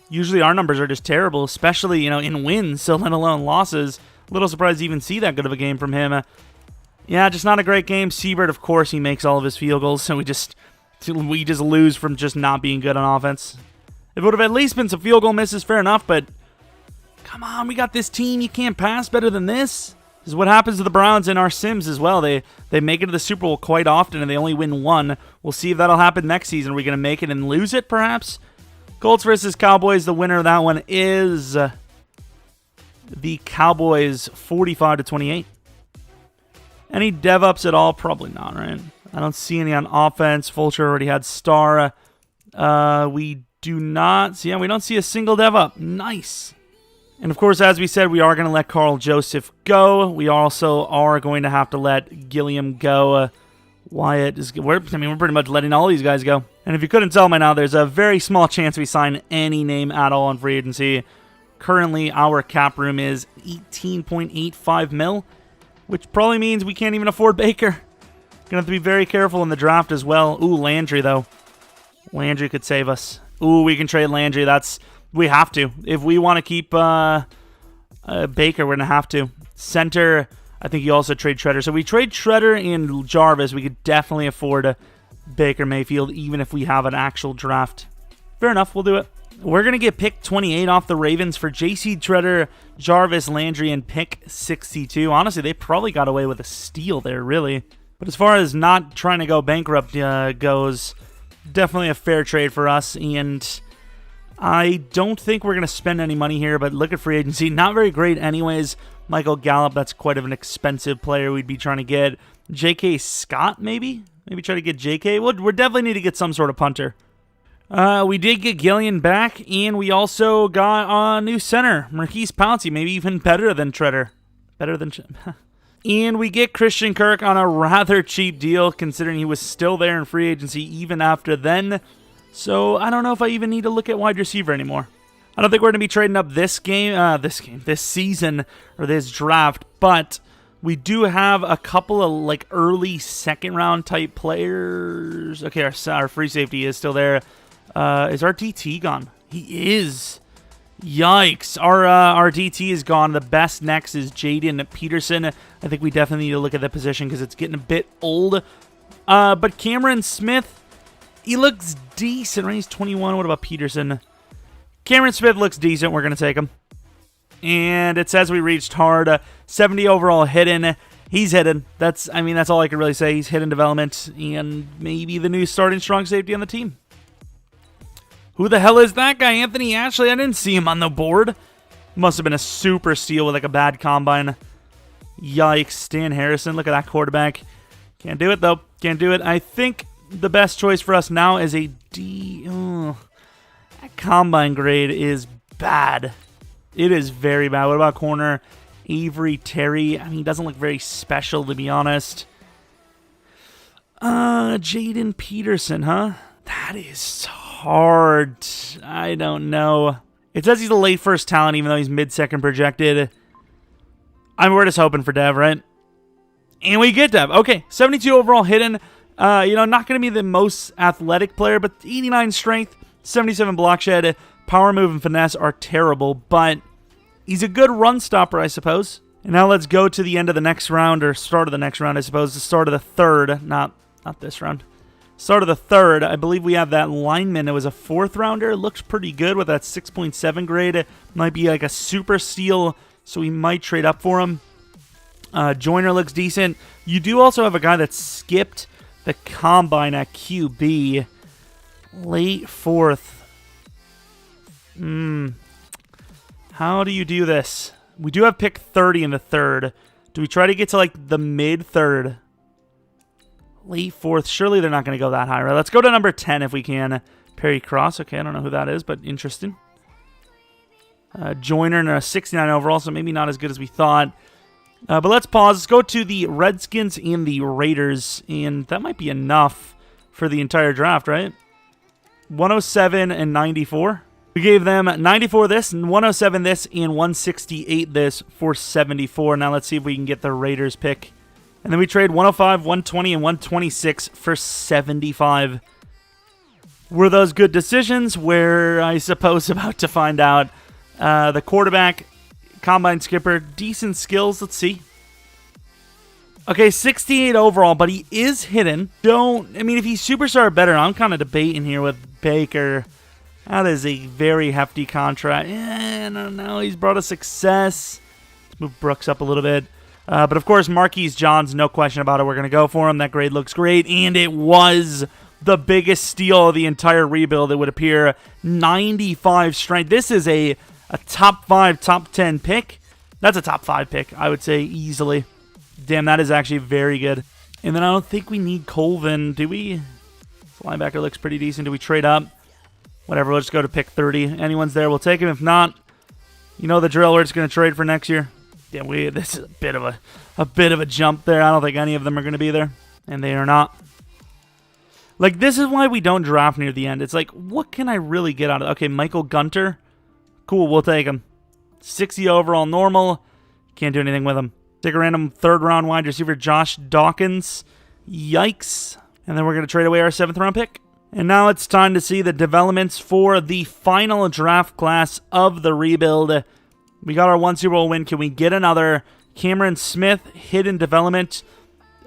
usually our numbers are just terrible, especially, in wins, so let alone losses. A little surprised to even see that good of a game from him. Yeah, just not a great game. Seabird, of course, he makes all of his field goals, so we just lose from just not being good on offense. If it would have at least been some field goal misses, fair enough, but come on, we got this team. You can't pass better than this. This is what happens to the Browns in our Sims as well. They make it to the Super Bowl quite often, and they only win 1. We'll see if that'll happen next season. Are we going to make it and lose it, perhaps? Colts versus Cowboys. The winner of that one is the Cowboys, 45-28. Any dev-ups at all? Probably not, right? I don't see any on offense. Fulcher already had star. We do not see. Yeah, we don't see a single dev-up. Nice. And of course, as we said, we are going to let Carl Joseph go. We also are going to have to let Gilliam go. Wyatt is. We're pretty much letting all these guys go. And if you couldn't tell by now, there's a very small chance we sign any name at all in free agency. Currently, our cap room is $18.85 million, which probably means we can't even afford Baker. Gonna have to be very careful in the draft as well. Ooh, Landry though. Landry could save us. Ooh, we can trade Landry. We have to. If we want to keep Baker, we're gonna have to. Center, I think you also trade Treader. So we trade Treader and Jarvis. We could definitely afford Baker Mayfield, even if we have an actual draft. Fair enough, we'll do it. We're going to get pick 28 off the Ravens for J.C. Treader, Jarvis, Landry, and pick 62. Honestly, they probably got away with a steal there, really. But as far as not trying to go bankrupt goes, definitely a fair trade for us. And I don't think we're going to spend any money here, but look at free agency. Not very great anyways. Michael Gallup, that's quite of an expensive player we'd be trying to get. J.K. Scott, maybe? Maybe try to get J.K. We definitely need to get some sort of punter. We did get Gillian back, and we also got a new center, Marquise Pouncey, maybe even better than Treader. And we get Christian Kirk on a rather cheap deal, considering he was still there in free agency even after then. So I don't know if I even need to look at wide receiver anymore. I don't think we're going to be trading up this season, or this draft, but we do have a couple of early second-round type players. Okay, our free safety is still there. Is our DT gone? He is. Yikes. Our DT is gone. The best next is Jaden Peterson. I think we definitely need to look at that position because it's getting a bit old. But Cameron Smith, he looks decent, right? He's 21. What about Peterson? Cameron Smith looks decent. We're going to take him. And it says we reached hard. 70 overall hidden. He's hidden. That's all I can really say. He's hidden development and maybe the new starting strong safety on the team. Who the hell is that guy? Anthony Ashley? I didn't see him on the board. Must have been a super steal with a bad combine. Yikes. Stan Harrison. Look at that quarterback. Can't do it, though. Can't do it. I think the best choice for us now is a D. That combine grade is bad. It is very bad. What about corner? Avery Terry. He doesn't look very special, to be honest. Jaden Peterson, huh? That is so hard. I don't know. It says he's a late first talent, even though he's mid-second projected. We're just hoping for Dev, right? And we get Dev. Okay, 72 overall hidden. Not going to be the most athletic player, but 89 strength, 77 block shed, power move, and finesse are terrible, but he's a good run stopper, I suppose. And now let's go to the end of the next round, or start of the next round, I suppose. The start of the third, not this round. Start of the third, I believe we have that lineman. It was a 4th rounder. Looks pretty good with that 6.7 grade. Might be like a super steal, so we might trade up for him. Joyner looks decent. You do also have a guy that skipped the combine at QB. Late 4th. How do you do this? We do have pick 30 in the 3rd. Do we try to get to like the mid-3rd? Late 4th. Surely they're not going to go that high, right? Let's go to number 10 if we can. Perry Cross. Okay, I don't know who that is, but interesting. Joyner in a 69 overall, so maybe not as good as we thought. But let's pause. Let's go to the Redskins and the Raiders, and that might be enough for the entire draft, right? 107 and 94. We gave them 94 this, and 107 this, and 168 this for 74. Now let's see if we can get the Raiders pick. And then we trade 105, 120, and 126 for 75. Were those good decisions? We're, I suppose, about to find out. The quarterback, combine skipper, decent skills. Let's see. Okay, 68 overall, but he is hidden. If he's superstar or better, I'm kind of debating here with Baker. That is a very hefty contract. I don't know. He's brought us success. Let's move Brooks up a little bit. But of course, Marquise Johns, no question about it. We're going to go for him. That grade looks great, and it was the biggest steal of the entire rebuild, it would appear. 95 strength. This is a top 5, top 10 pick. That's a top 5 pick, I would say, easily. Damn, that is actually very good. And then I don't think we need Colvin, do we? This linebacker looks pretty decent. Do we trade up? Whatever, let's go to pick 30. Anyone's there, we'll take him. If not, you know the drill. We're just going to trade for next year. Yeah, this is a bit of a jump there. I don't think any of them are going to be there, and they are not. Like, this is why we don't draft near the end. It's like, what can I really get out of it? Okay, Michael Gunter. Cool, we'll take him. 60 overall normal. Can't do anything with him. Take a random 3rd round wide receiver, Josh Dawkins. Yikes. And then we're going to trade away our 7th round pick. And now it's time to see the developments for the final draft class of the rebuild. We got our 1 Super Bowl win. Can we get another? Cameron Smith, hidden development.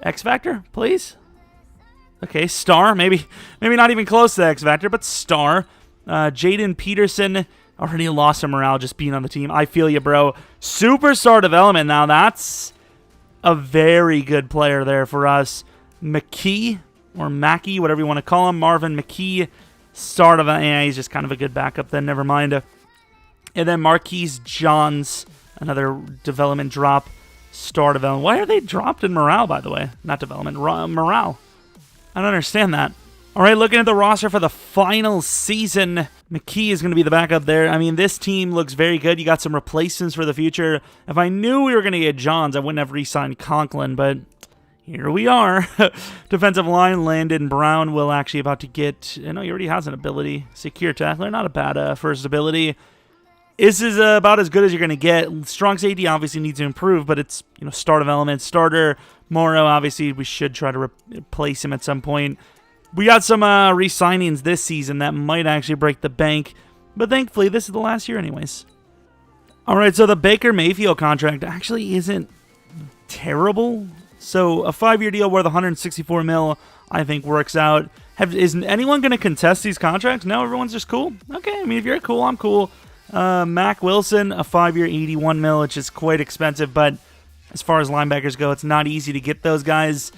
X Factor, please? Okay, star. Maybe not even close to X Factor, but star. Jaden Peterson, already lost some morale just being on the team. I feel you, bro. Superstar development. Now that's a very good player there for us. McKee, or Mackey, whatever you want to call him. Marvin McKee, star development. He's just kind of a good backup then. Never mind. And then Marquise Johns, another development drop. Star development. Why are they dropped in morale, by the way? Not development, morale. I don't understand that. All right, looking at the roster for the final season, McKee is going to be the backup there. I mean, this team looks very good. You got some replacements for the future. If I knew we were going to get Johns, I wouldn't have re-signed Conklin, but here we are. Defensive line, Landon Brown will actually about to get... he already has an ability. Secure tackler, not a bad first ability. This is about as good as you're going to get. Strong safety obviously needs to improve, but it's, star development. Starter, Morrow, obviously we should try to replace him at some point. We got some re-signings this season that might actually break the bank, but thankfully this is the last year anyways. All right, so the Baker Mayfield contract actually isn't terrible. So a 5-year deal worth $164 million, I think works out. Is anyone going to contest these contracts? No, everyone's just cool? Okay, if you're cool, I'm cool. Mac Wilson, a 5-year $81 million, which is quite expensive, but as far as linebackers go, it's not easy to get those guys.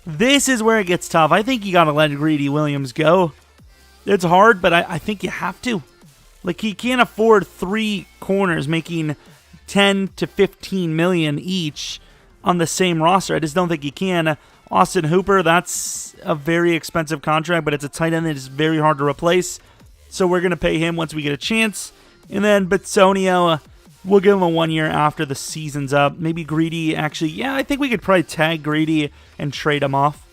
This is where it gets tough. I think you got to let Greedy Williams go. It's hard, but I think you have to. Like, he can't afford 3 corners making 10 to 15 million each on the same roster. I just don't think he can. Austin Hooper, that's a very expensive contract, but it's a tight end that is very hard to replace. So we're going to pay him once we get a chance. And then Bitsonio, we'll give him a 1 year after the season's up. Maybe Greedy, actually, yeah, I think we could probably tag Greedy and trade him off.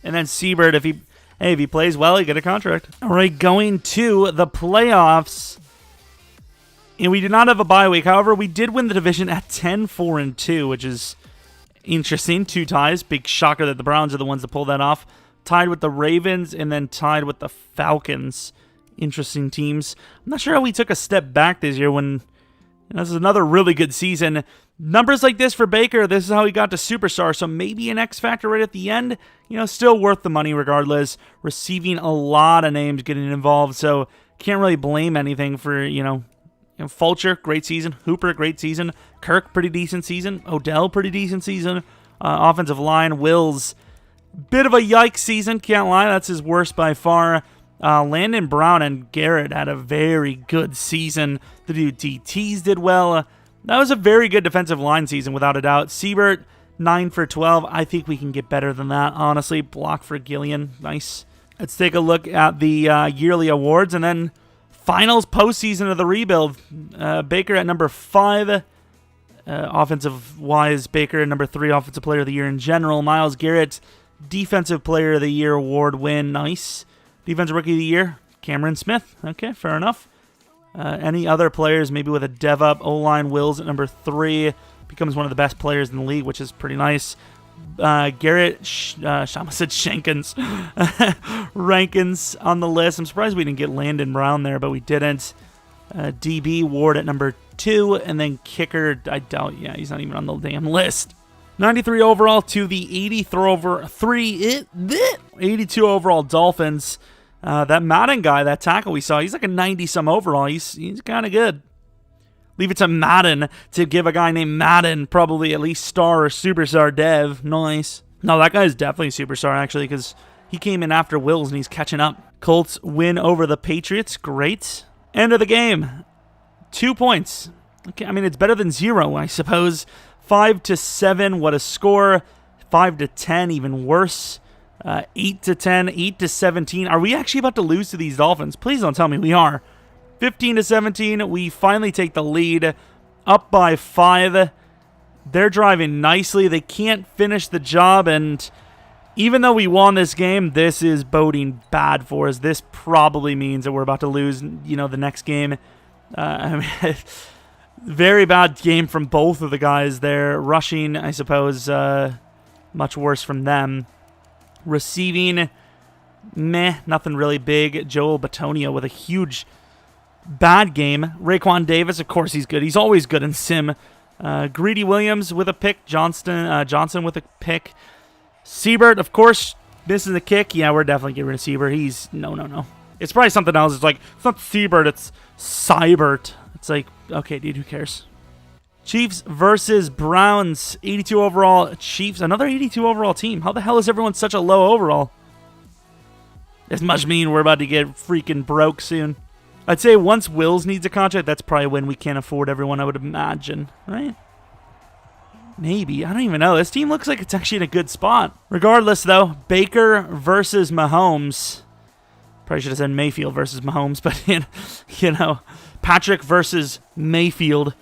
And then Seabird, if he plays well, he get a contract. All right, going to the playoffs. And we did not have a bye week. However, we did win the division at 10-4-2, which is interesting. 2 ties. Big shocker that the Browns are the ones that pull that off. Tied with the Ravens and then tied with the Falcons. Interesting teams. I'm not sure how we took a step back this year when this is another really good season. Numbers like this for Baker, this is how he got to Superstar, so maybe an X Factor right at the end. Still worth the money regardless. Receiving a lot of names getting involved, so can't really blame anything for, Fulcher, great season. Hooper, great season. Kirk, pretty decent season. Odell, pretty decent season. Offensive line, Wills, bit of a yikes season, can't lie. That's his worst by far. Landon Brown and Garrett had a very good season. The dude DTs did well. That was a very good defensive line season, without a doubt. Siebert, 9 for 12. I think we can get better than that, honestly. Block for Gillian. Nice. Let's take a look at the yearly awards, and then finals postseason of the rebuild. Baker at number 5. Offensive-wise, Baker at number 3, Offensive Player of the Year in general. Myles Garrett, Defensive Player of the Year award win. Nice. Defensive Rookie of the Year, Cameron Smith. Okay, fair enough. Any other players, maybe with a dev up. O-line, Wills at number 3. Becomes one of the best players in the league, which is pretty nice. Garrett, Shama said Shankins. Rankins on the list. I'm surprised we didn't get Landon Brown there, but we didn't. DB, Ward at number 2. And then kicker, I doubt, he's not even on the damn list. 93 overall to the 82 overall Dolphins. That Madden guy, that tackle we saw, he's like a 90-some overall. He's kind of good. Leave it to Madden to give a guy named Madden probably at least star or superstar dev. Nice. No, that guy's definitely superstar, actually, because he came in after Wills and he's catching up. Colts win over the Patriots. Great. End of the game. 2 points. Okay, I mean, it's better than 0, I suppose. 5-7, what a score. 5-10, even worse. 8-10, 8-17. Are we actually about to lose to these Dolphins? Please don't tell me we are. 15-17, we finally take the lead. Up by 5. They're driving nicely. They can't finish the job, and even though we won this game, this is boding bad for us. This probably means that we're about to lose, the next game. Very bad game from both of the guys there. Rushing, I suppose, much worse from them. Receiving, meh, nothing really big. Joel Bitonio with a huge bad game. Raekwon Davis, of course he's good. He's always good in sim. Greedy Williams with a pick. Johnson with a pick. Siebert, of course, misses the kick. Yeah, we're definitely getting rid of Siebert. He's, no. It's probably something else. It's like, it's not Siebert, it's Seibert. It's like, okay, dude, who cares? Chiefs versus Browns. 82 overall Chiefs. Another 82 overall team. How the hell is everyone such a low overall? This must mean we're about to get freaking broke soon. I'd say once Wills needs a contract, that's probably when we can't afford everyone, I would imagine, right? Maybe. I don't even know. This team looks like it's actually in a good spot. Regardless, though, Baker versus Mahomes. Probably should have said Mayfield versus Mahomes, but, Patrick versus Mayfield.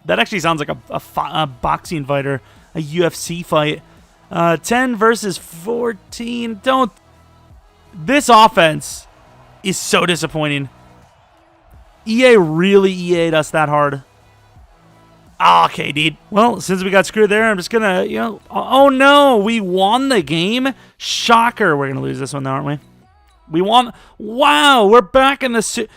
That actually sounds like a boxing fight or a UFC fight. 10 versus 14. This offense is so disappointing. EA really EA'd us that hard. Okay, dude. Well, since we got screwed there, I'm just going to, oh no, we won the game. Shocker. We're going to lose this one, though, aren't we? We won. Wow, we're back in the...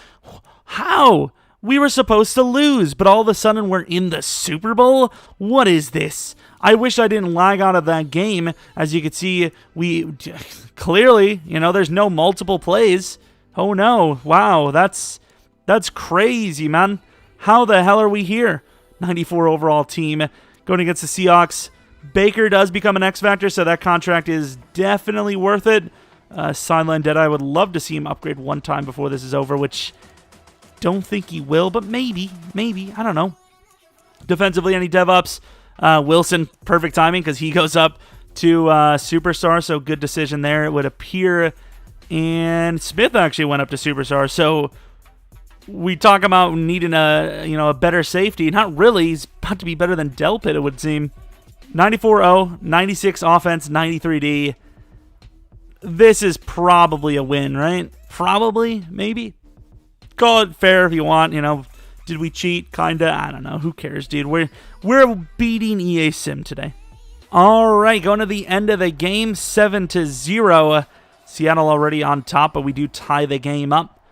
How? We were supposed to lose, but all of a sudden we're in the Super Bowl? What is this? I wish I didn't lag out of that game. As you can see, we clearly, there's no multiple plays. Oh no. Wow, that's crazy, man. How the hell are we here? 94 overall team going against the Seahawks. Baker does become an X Factor, so that contract is definitely worth it. Sideline Deadeye, I would love to see him upgrade one time before this is over, which don't think he will, but maybe, I don't know. Defensively, any dev-ups? Wilson, perfect timing because he goes up to Superstar, so good decision there, it would appear. And Smith actually went up to Superstar, so we talk about needing a better safety. Not really. He's about to be better than Delpit, it would seem. 94-0, 96 offense, 93D. This is probably a win, right? Probably, maybe. Call it fair if you want, Did we cheat? Kinda. I don't know. Who cares, dude? We're beating EA Sim today. All right, going to the end of the game, 7-0. Seattle already on top, but we do tie the game up.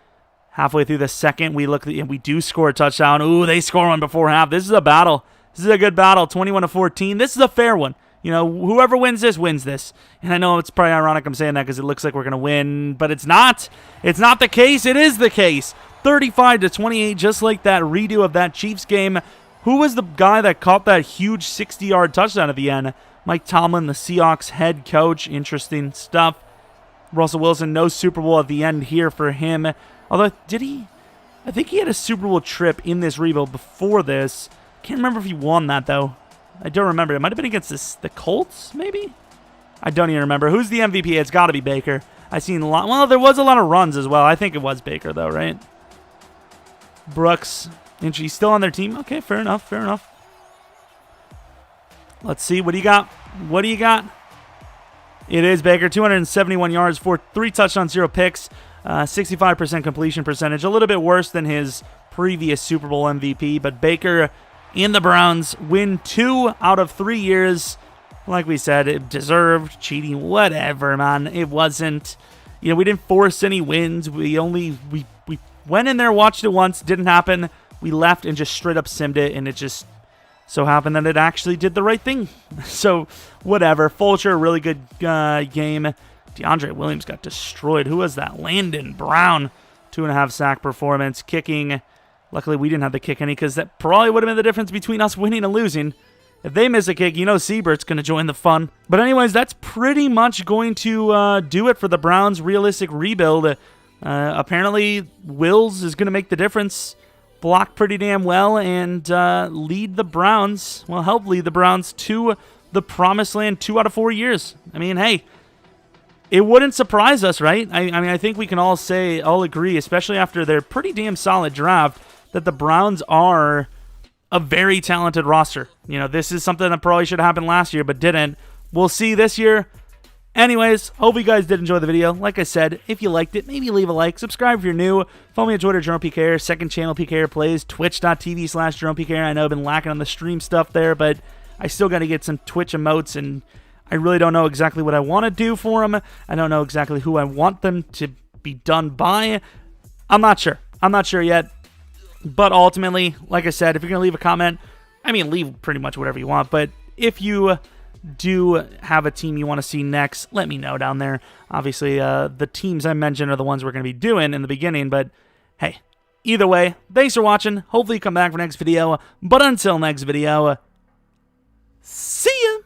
Halfway through the second, we look and we do score a touchdown. Ooh, they score one before half. This is a battle. This is a good battle. 21-14. This is a fair one. You know, whoever wins this wins this. And I know it's probably ironic I'm saying that because it looks like we're going to win, but it's not. It's not the case. It is the case. 35-28, just like that redo of that Chiefs game. Who was the guy that caught that huge 60-yard touchdown at the end? Mike Tomlin, the Seahawks head coach. Interesting stuff. Russell Wilson, no Super Bowl at the end here for him. Although, did he? I think he had a Super Bowl trip in this rebuild before this. Can't remember if he won that, though. I don't remember. It might have been against the Colts, maybe? I don't even remember. Who's the MVP? It's got to be Baker. I seen a lot. Well, there was a lot of runs as well. I think it was Baker, though, right? Brooks. And she's still on their team? Okay, fair enough, fair enough. Let's see. What do you got? What do you got? It is Baker. 271 yards, 3 touchdowns, 0 picks. 65% completion percentage. A little bit worse than his previous Super Bowl MVP. But Baker and the Browns win 2 out of 3 years. Like we said, it deserved. Cheating, whatever, man. It wasn't. You know, we didn't force any wins. We went in there, watched it once. Didn't happen. We left and just straight up simmed it, and it just so happened that it actually did the right thing. So, whatever. Fulcher, really good game. DeAndre Williams got destroyed. Who was that? Landon Brown. 2.5 sack performance. Kicking. Luckily, we didn't have to kick any because that probably would have been the difference between us winning and losing. If they miss a kick, you know Siebert's going to join the fun. But anyways, that's pretty much going to do it for the Browns' realistic rebuild. Apparently, Wills is going to make the difference. Block pretty damn well and lead the Browns. Well, help lead the Browns to the promised land 2 out of 4 years. I mean, hey, it wouldn't surprise us, right? I mean, I think we can all agree, especially after their pretty damn solid draft, that the Browns are a very talented roster. You know, this is something that probably should have happened last year, but didn't. We'll see this year. Anyways, hope you guys did enjoy the video. Like I said, if you liked it, maybe leave a like. Subscribe if you're new. Follow me on Twitter, Jeromepkr. Second channel, PKR Plays. Twitch.tv/Jeromepkr. I know I've been lacking on the stream stuff there, but I still got to get some Twitch emotes, and I really don't know exactly what I want to do for them. I don't know exactly who I want them to be done by. I'm not sure. I'm not sure yet. But ultimately, like I said, if you're going to leave a comment, I mean, leave pretty much whatever you want. But if you do have a team you want to see next, let me know down there. Obviously, the teams I mentioned are the ones we're going to be doing in the beginning. But hey, either way, thanks for watching. Hopefully you come back for next video. But until next video, see ya!